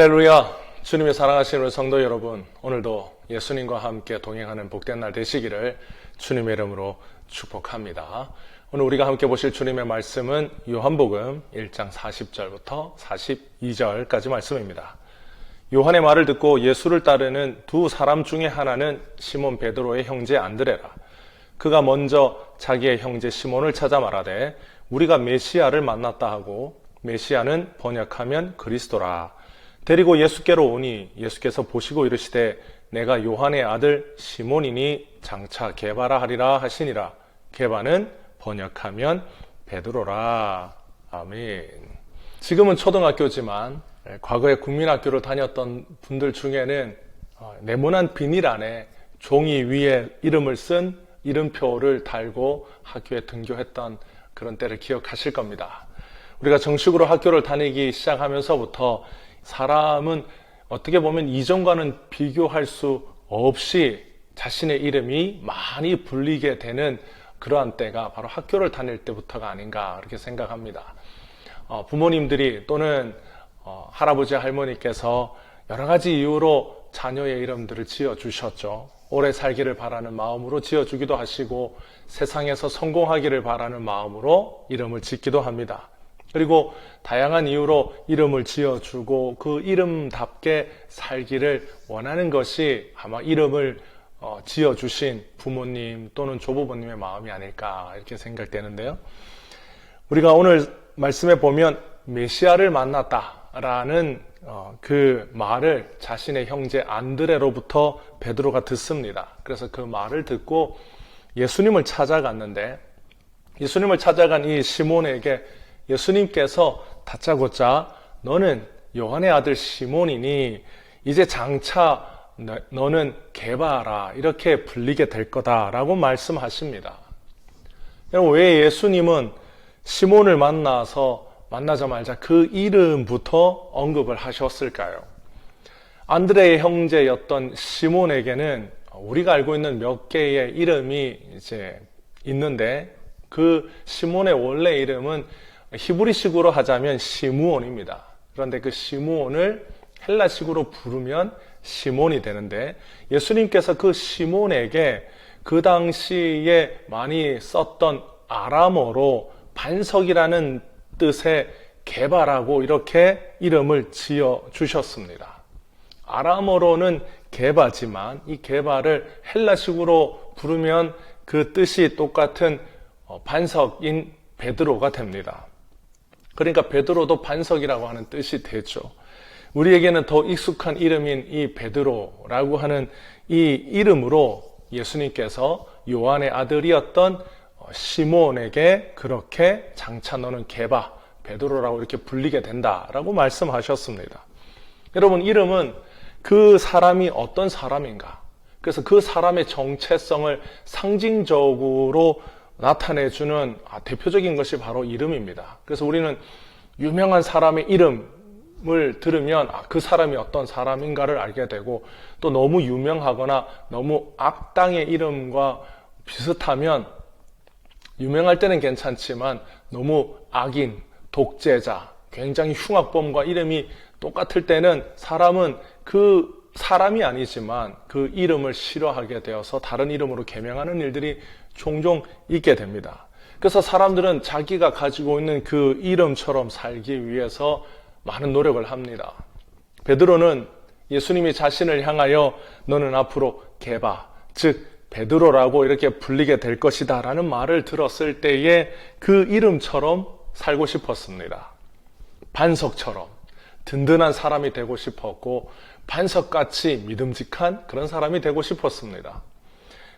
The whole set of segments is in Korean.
할렐루야! 주님의 사랑하시는 성도 여러분, 오늘도 예수님과 함께 동행하는 복된 날 되시기를 주님의 이름으로 축복합니다. 오늘 우리가 함께 보실 주님의 말씀은 요한복음 1장 40절부터 42절까지 말씀입니다. 요한의 말을 듣고 예수를 따르는 두 사람 중에 하나는 시몬 베드로의 형제 안드레라. 그가 먼저 자기의 형제 시몬을 찾아 말하되 우리가 메시아를 만났다 하고, 메시아는 번역하면 그리스도라. 데리고 예수께로 오니 예수께서 보시고 이르시되 내가 요한의 아들 시몬이니 장차 게바라 하리라 하시니라. 게바는 번역하면 베드로라. 아멘. 지금은 초등학교지만 과거에 국민학교를 다녔던 분들 중에는 네모난 비닐 안에 종이 위에 이름을 쓴 이름표를 달고 학교에 등교했던 그런 때를 기억하실 겁니다. 우리가 정식으로 학교를 다니기 시작하면서부터 사람은 어떻게 보면 이전과는 비교할 수 없이 자신의 이름이 많이 불리게 되는 그러한 때가 바로 학교를 다닐 때부터가 아닌가 그렇게 생각합니다. 부모님들이 또는 할아버지 할머니께서 여러 가지 이유로 자녀의 이름들을 지어주셨죠. 오래 살기를 바라는 마음으로 지어주기도 하시고 세상에서 성공하기를 바라는 마음으로 이름을 짓기도 합니다. 그리고 다양한 이유로 이름을 지어주고 그 이름답게 살기를 원하는 것이 아마 이름을 지어주신 부모님 또는 조부모님의 마음이 아닐까 이렇게 생각되는데요. 우리가 오늘 말씀에 보면 메시아를 만났다라는 그 말을 자신의 형제 안드레로부터 베드로가 듣습니다. 그래서 그 말을 듣고 예수님을 찾아갔는데, 예수님을 찾아간 이 시몬에게 예수님께서 다짜고짜 너는 요한의 아들 시몬이니 이제 장차 너는 게바라 이렇게 불리게 될 거다라고 말씀하십니다. 여러분, 왜 예수님은 시몬을 만나자마자 그 이름부터 언급을 하셨을까요? 안드레의 형제였던 시몬에게는 우리가 알고 있는 몇 개의 이름이 이제 있는데, 그 시몬의 원래 이름은 히브리식으로 하자면 시므온입니다. 그런데 그 시므온을 헬라식으로 부르면 시몬이 되는데, 예수님께서 그 시몬에게 그 당시에 많이 썼던 아람어로 반석이라는 뜻의 게바라고 이렇게 이름을 지어 주셨습니다. 아람어로는 게바지만 이 게바를 헬라식으로 부르면 그 뜻이 똑같은 반석인 베드로가 됩니다. 그러니까 베드로도 반석이라고 하는 뜻이 되죠. 우리에게는 더 익숙한 이름인 이 베드로라고 하는 이 이름으로 예수님께서 요한의 아들이었던 시몬에게 그렇게 장차 너는 게바, 베드로라고 이렇게 불리게 된다라고 말씀하셨습니다. 여러분, 이름은 그 사람이 어떤 사람인가, 그래서 그 사람의 정체성을 상징적으로 나타내주는 대표적인 것이 바로 이름입니다. 그래서 우리는 유명한 사람의 이름을 들으면 그 사람이 어떤 사람인가를 알게 되고, 또 너무 유명하거나 너무 악당의 이름과 비슷하면 유명할 때는 괜찮지만 너무 악인, 독재자, 굉장히 흉악범과 이름이 똑같을 때는 사람은 그 사람이 아니지만 그 이름을 싫어하게 되어서 다른 이름으로 개명하는 일들이 종종 있게 됩니다. 그래서 사람들은 자기가 가지고 있는 그 이름처럼 살기 위해서 많은 노력을 합니다. 베드로는 예수님이 자신을 향하여 너는 앞으로 게바, 즉 베드로라고 이렇게 불리게 될 것이다 라는 말을 들었을 때에 그 이름처럼 살고 싶었습니다. 반석처럼 든든한 사람이 되고 싶었고, 반석같이 믿음직한 그런 사람이 되고 싶었습니다.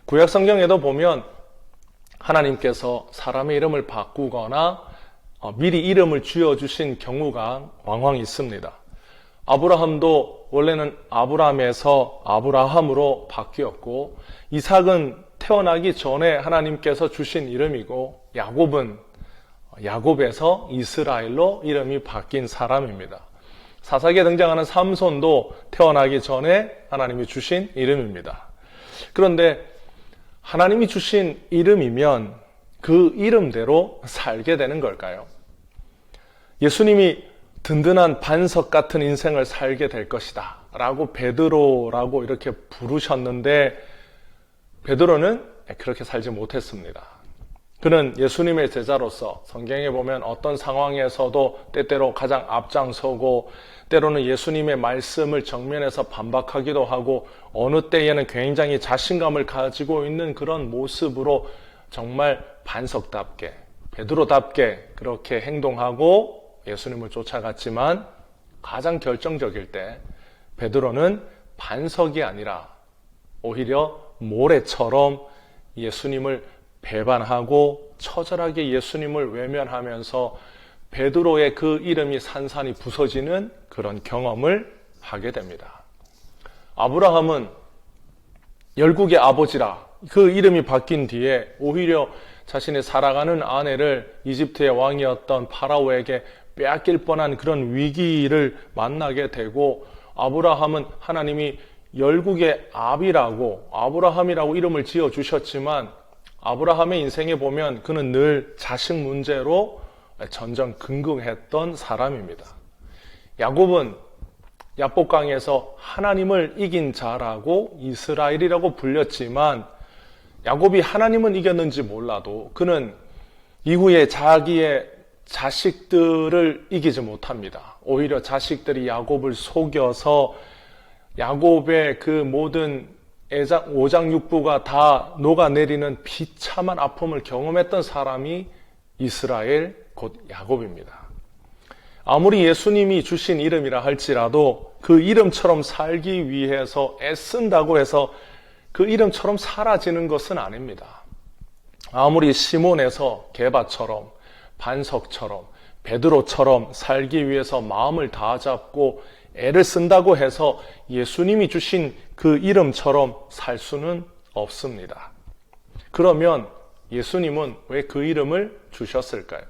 구약 성경에도 보면 하나님께서 사람의 이름을 바꾸거나 미리 이름을 지어주신 경우가 왕왕 있습니다. 아브라함도 원래는 아브람에서 아브라함으로 바뀌었고, 이삭은 태어나기 전에 하나님께서 주신 이름이고, 야곱은 야곱에서 이스라엘로 이름이 바뀐 사람입니다. 사사기에 등장하는 삼손도 태어나기 전에 하나님이 주신 이름입니다. 그런데 하나님이 주신 이름이면 그 이름대로 살게 되는 걸까요? 예수님이 든든한 반석 같은 인생을 살게 될 것이다 라고 베드로라고 이렇게 부르셨는데 베드로는 그렇게 살지 못했습니다. 그는 예수님의 제자로서 성경에 보면 어떤 상황에서도 때때로 가장 앞장서고 때로는 예수님의 말씀을 정면에서 반박하기도 하고 어느 때에는 굉장히 자신감을 가지고 있는 그런 모습으로 정말 반석답게 베드로답게 그렇게 행동하고 예수님을 쫓아갔지만 가장 결정적일 때 베드로는 반석이 아니라 오히려 모래처럼 예수님을 배반하고 처절하게 예수님을 외면하면서 베드로의 그 이름이 산산이 부서지는 그런 경험을 하게 됩니다. 아브라함은 열국의 아버지라 그 이름이 바뀐 뒤에 오히려 자신의 살아가는 아내를 이집트의 왕이었던 파라오에게 빼앗길 뻔한 그런 위기를 만나게 되고 아브라함은 하나님이 열국의 아비라고 아브라함이라고 이름을 지어주셨지만 아브라함의 인생에 보면 그는 늘 자식 문제로 전전긍긍했던 사람입니다. 야곱은 야복강에서 하나님을 이긴 자라고 이스라엘이라고 불렸지만 야곱이 하나님은 이겼는지 몰라도 그는 이후에 자기의 자식들을 이기지 못합니다. 오히려 자식들이 야곱을 속여서 야곱의 그 모든 오장육부가 다 녹아내리는 비참한 아픔을 경험했던 사람이 이스라엘 곧 야곱입니다. 아무리 예수님이 주신 이름이라 할지라도 그 이름처럼 살기 위해서 애쓴다고 해서 그 이름처럼 사라지는 것은 아닙니다. 아무리 시몬에서 게바처럼 반석처럼 베드로처럼 살기 위해서 마음을 다잡고 애를 쓴다고 해서 예수님이 주신 그 이름처럼 살 수는 없습니다. 그러면 예수님은 왜 그 이름을 주셨을까요?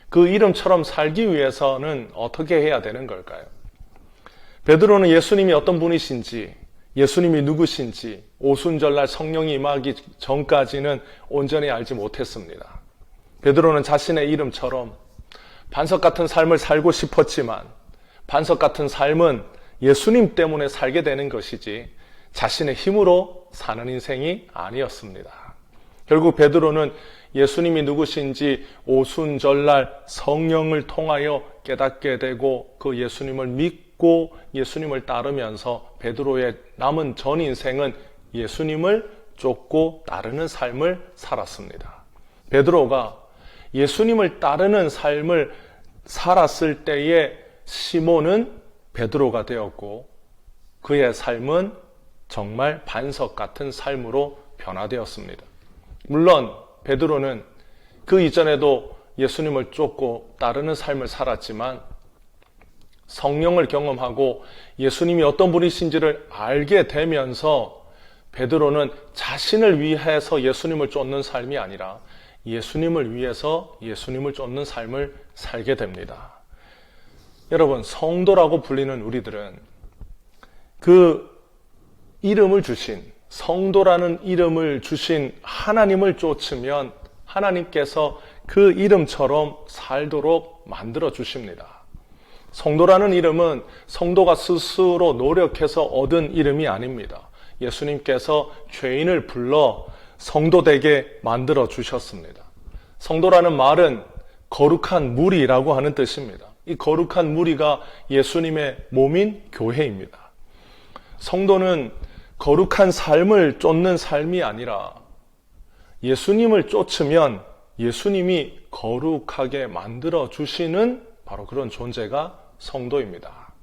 그 이름처럼 살기 위해서는 어떻게 해야 되는 걸까요? 베드로는 예수님이 어떤 분이신지, 예수님이 누구신지 오순절날 성령이 임하기 전까지는 온전히 알지 못했습니다. 베드로는 자신의 이름처럼 반석 같은 삶을 살고 싶었지만 반석 같은 삶은 예수님 때문에 살게 되는 것이지 자신의 힘으로 사는 인생이 아니었습니다. 결국 베드로는 예수님이 누구신지 오순절날 성령을 통하여 깨닫게 되고 그 예수님을 믿고 예수님을 따르면서 베드로의 남은 전 인생은 예수님을 쫓고 따르는 삶을 살았습니다. 베드로가 예수님을 따르는 삶을 살았을 때에 시몬은 베드로가 되었고 그의 삶은 정말 반석 같은 삶으로 변화되었습니다. 물론 베드로는 그 이전에도 예수님을 쫓고 따르는 삶을 살았지만 성령을 경험하고 예수님이 어떤 분이신지를 알게 되면서 베드로는 자신을 위해서 예수님을 쫓는 삶이 아니라 예수님을 위해서 예수님을 쫓는 삶을 살게 됩니다. 여러분, 성도라고 불리는 우리들은 그 이름을 주신, 성도라는 이름을 주신 하나님을 쫓으면 하나님께서 그 이름처럼 살도록 만들어 주십니다. 성도라는 이름은 성도가 스스로 노력해서 얻은 이름이 아닙니다. 예수님께서 죄인을 불러 성도되게 만들어 주셨습니다. 성도라는 말은 거룩한 무리라고 하는 뜻입니다. 이 거룩한 무리가 예수님의 몸인 교회입니다. 성도는 거룩한 삶을 쫓는 삶이 아니라 예수님을 쫓으면 예수님이 거룩하게 만들어 주시는 바로 그런 존재가 성도입니다.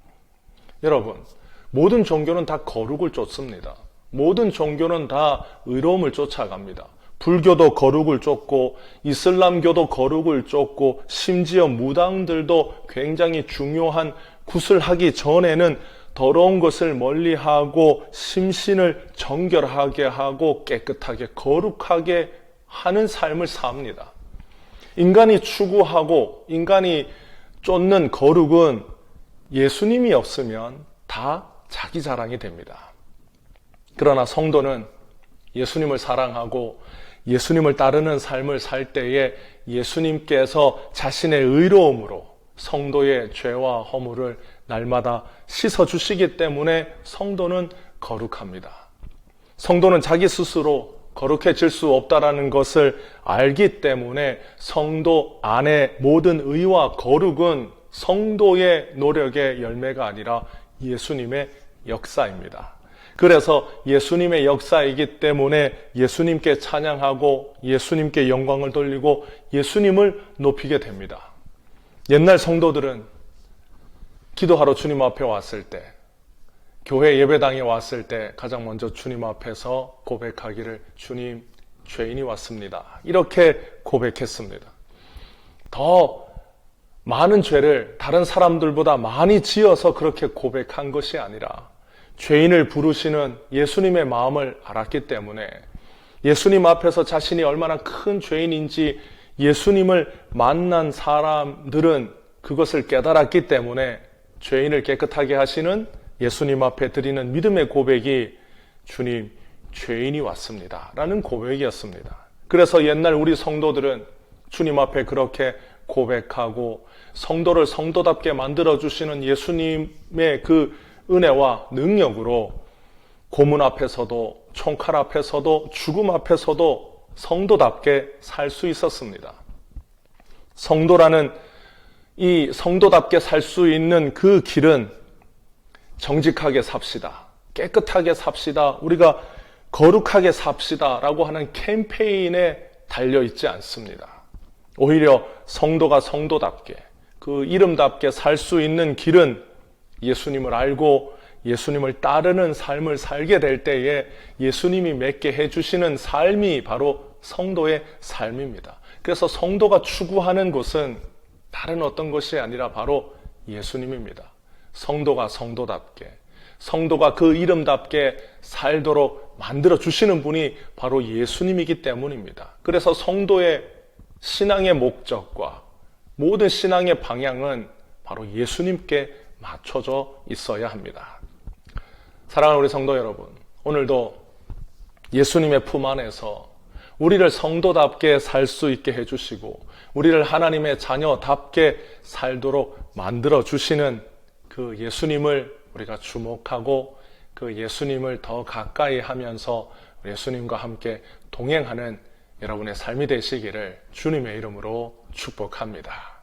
여러분, 모든 종교는 다 거룩을 쫓습니다. 모든 종교는 다 의로움을 쫓아갑니다. 불교도 거룩을 쫓고 이슬람교도 거룩을 쫓고 심지어 무당들도 굉장히 중요한 굿을 하기 전에는 더러운 것을 멀리하고 심신을 정결하게 하고 깨끗하게 거룩하게 하는 삶을 삽니다. 인간이 추구하고 인간이 쫓는 거룩은 예수님이 없으면 다 자기 자랑이 됩니다. 그러나 성도는 예수님을 사랑하고 예수님을 따르는 삶을 살 때에 예수님께서 자신의 의로움으로 성도의 죄와 허물을 날마다 씻어주시기 때문에 성도는 거룩합니다. 성도는 자기 스스로 거룩해질 수 없다라는 것을 알기 때문에 성도 안에 모든 의와 거룩은 성도의 노력의 열매가 아니라 예수님의 역사입니다. 그래서 예수님의 역사이기 때문에 예수님께 찬양하고 예수님께 영광을 돌리고 예수님을 높이게 됩니다. 옛날 성도들은 기도하러 주님 앞에 왔을 때, 교회 예배당에 왔을 때 가장 먼저 주님 앞에서 고백하기를 주님, 죄인이 왔습니다. 이렇게 고백했습니다. 더 많은 죄를 다른 사람들보다 많이 지어서 그렇게 고백한 것이 아니라 죄인을 부르시는 예수님의 마음을 알았기 때문에 예수님 앞에서 자신이 얼마나 큰 죄인인지 예수님을 만난 사람들은 그것을 깨달았기 때문에 죄인을 깨끗하게 하시는 예수님 앞에 드리는 믿음의 고백이 주님, 죄인이 왔습니다 라는 고백이었습니다. 그래서 옛날 우리 성도들은 주님 앞에 그렇게 고백하고 성도를 성도답게 만들어주시는 예수님의 그 은혜와 능력으로 고문 앞에서도 총칼 앞에서도 죽음 앞에서도 성도답게 살 수 있었습니다. 성도라는 이 성도답게 살 수 있는 그 길은 정직하게 삽시다, 깨끗하게 삽시다, 우리가 거룩하게 삽시다 라고 하는 캠페인에 달려있지 않습니다. 오히려 성도가 성도답게 그 이름답게 살 수 있는 길은 예수님을 알고 예수님을 따르는 삶을 살게 될 때에 예수님이 맺게 해주시는 삶이 바로 성도의 삶입니다. 그래서 성도가 추구하는 것은 다른 어떤 것이 아니라 바로 예수님입니다. 성도가 성도답게, 성도가 그 이름답게 살도록 만들어주시는 분이 바로 예수님이기 때문입니다. 그래서 성도의 신앙의 목적과 모든 신앙의 방향은 바로 예수님께 맞춰져 있어야 합니다. 사랑하는 우리 성도 여러분, 오늘도 예수님의 품 안에서 우리를 성도답게 살 수 있게 해주시고 우리를 하나님의 자녀답게 살도록 만들어주시는 그 예수님을 우리가 주목하고 그 예수님을 더 가까이 하면서 예수님과 함께 동행하는 여러분의 삶이 되시기를 주님의 이름으로 축복합니다.